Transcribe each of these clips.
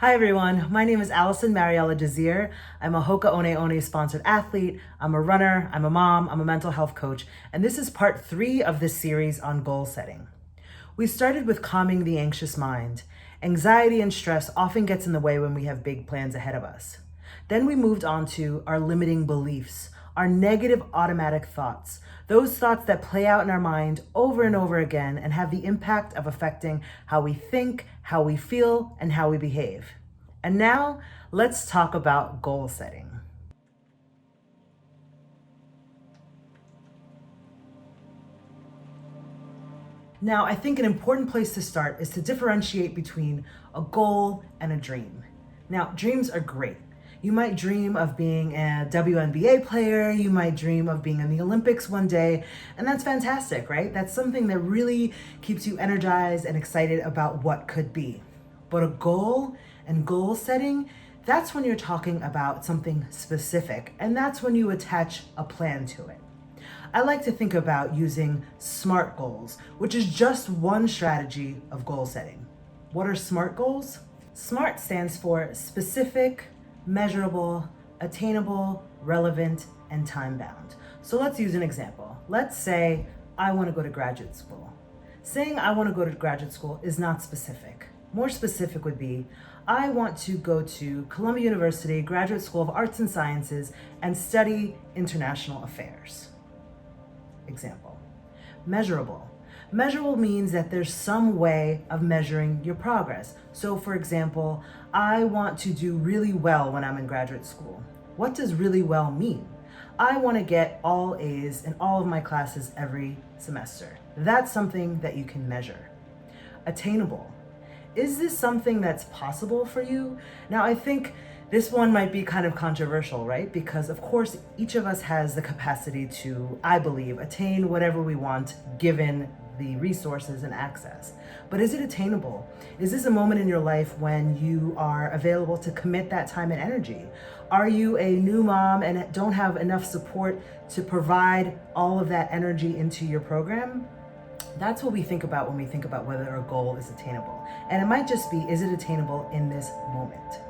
Hi everyone, my name is Alison Désir. I'm a Hoka One One sponsored athlete, I'm a runner, I'm a mom, I'm a mental health coach, and this is part 3 of this series on goal setting. We started with calming the anxious mind. Anxiety and stress often gets in the way when we have big plans ahead of us. Then we moved on to our limiting beliefs, our negative automatic thoughts, those thoughts that play out in our mind over and over again and have the impact of affecting how we think, how we feel, and how we behave. And now, let's talk about goal setting. Now, I think an important place to start is to differentiate between a goal and a dream. Now, dreams are great. You might dream of being a WNBA player, you might dream of being in the Olympics one day, and that's fantastic, right? That's something that really keeps you energized and excited about what could be. But a goal and goal setting, that's when you're talking about something specific, and that's when you attach a plan to it. I like to think about using SMART goals, which is just one strategy of goal setting. What are SMART goals? SMART stands for specific, measurable, attainable, relevant, and time-bound. So let's use an example. Let's say I want to go to graduate school. Saying I want to go to graduate school is not specific. More specific would be, I want to go to Columbia University Graduate School of Arts and Sciences and study international affairs. Example. Measurable. Measurable means that there's some way of measuring your progress. So for example, I want to do really well when I'm in graduate school. What does really well mean? I want to get all A's in all of my classes every semester. That's something that you can measure. Attainable. Is this something that's possible for you? Now, I think this one might be kind of controversial, right? Because of course, each of us has the capacity to, I believe, attain whatever we want given the resources and access. But is it attainable? Is this a moment in your life when you are available to commit that time and energy? Are you a new mom and don't have enough support to provide all of that energy into your program? That's what we think about when we think about whether a goal is attainable. And it might just be, is it attainable in this moment?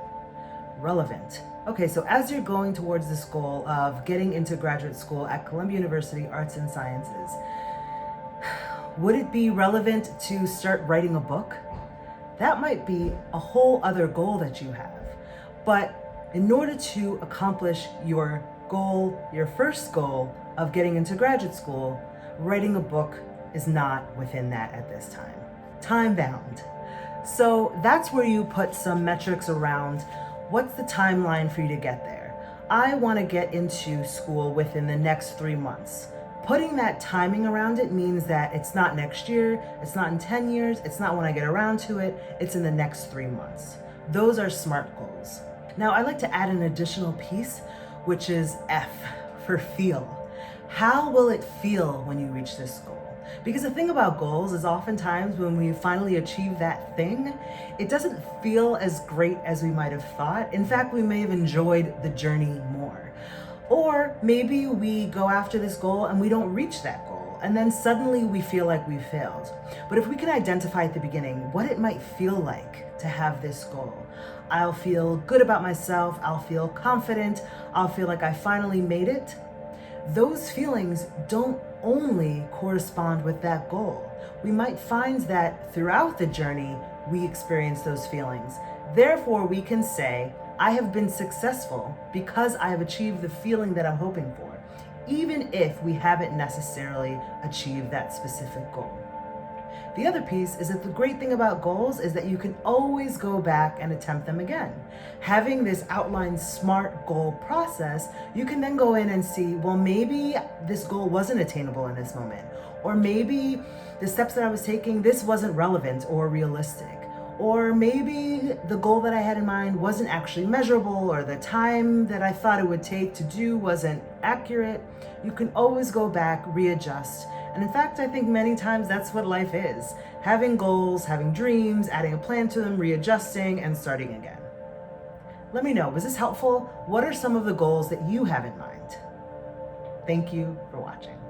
Relevant. Okay, so as you're going towards this goal of getting into graduate school at Columbia University Arts and Sciences, would it be relevant to start writing a book? That might be a whole other goal that you have. But in order to accomplish your goal, your first goal of getting into graduate school, writing a book is not within that at this time. Time bound. So that's where you put some metrics around what's the timeline for you to get there. I want to get into school within the next 3 months. Putting that timing around it means that it's not next year, it's not in 10 years, it's not when I get around to it, it's in the next 3 months. Those are SMART goals. Now, I like to add an additional piece, which is F for feel. How will it feel when you reach this goal? Because the thing about goals is oftentimes when we finally achieve that thing, it doesn't feel as great as we might have thought. In fact, we may have enjoyed the journey more. Or maybe we go after this goal and we don't reach that goal, and then suddenly we feel like we failed. But if we can identify at the beginning what it might feel like to have this goal, I'll feel good about myself, I'll feel confident, I'll feel like I finally made it. Those feelings don't only correspond with that goal. We might find that throughout the journey, we experience those feelings. Therefore, we can say, I have been successful because I have achieved the feeling that I'm hoping for, even if we haven't necessarily achieved that specific goal. The other piece is that the great thing about goals is that you can always go back and attempt them again. Having this outlined SMART goal process, you can then go in and see, well, maybe this goal wasn't attainable in this moment, or maybe the steps that I was taking, this wasn't relevant or realistic. Or maybe the goal that I had in mind wasn't actually measurable, or the time that I thought it would take to do wasn't accurate. You can always go back, readjust. And in fact, I think many times that's what life is. Having goals, having dreams, adding a plan to them, readjusting, and starting again. Let me know, was this helpful? What are some of the goals that you have in mind? Thank you for watching.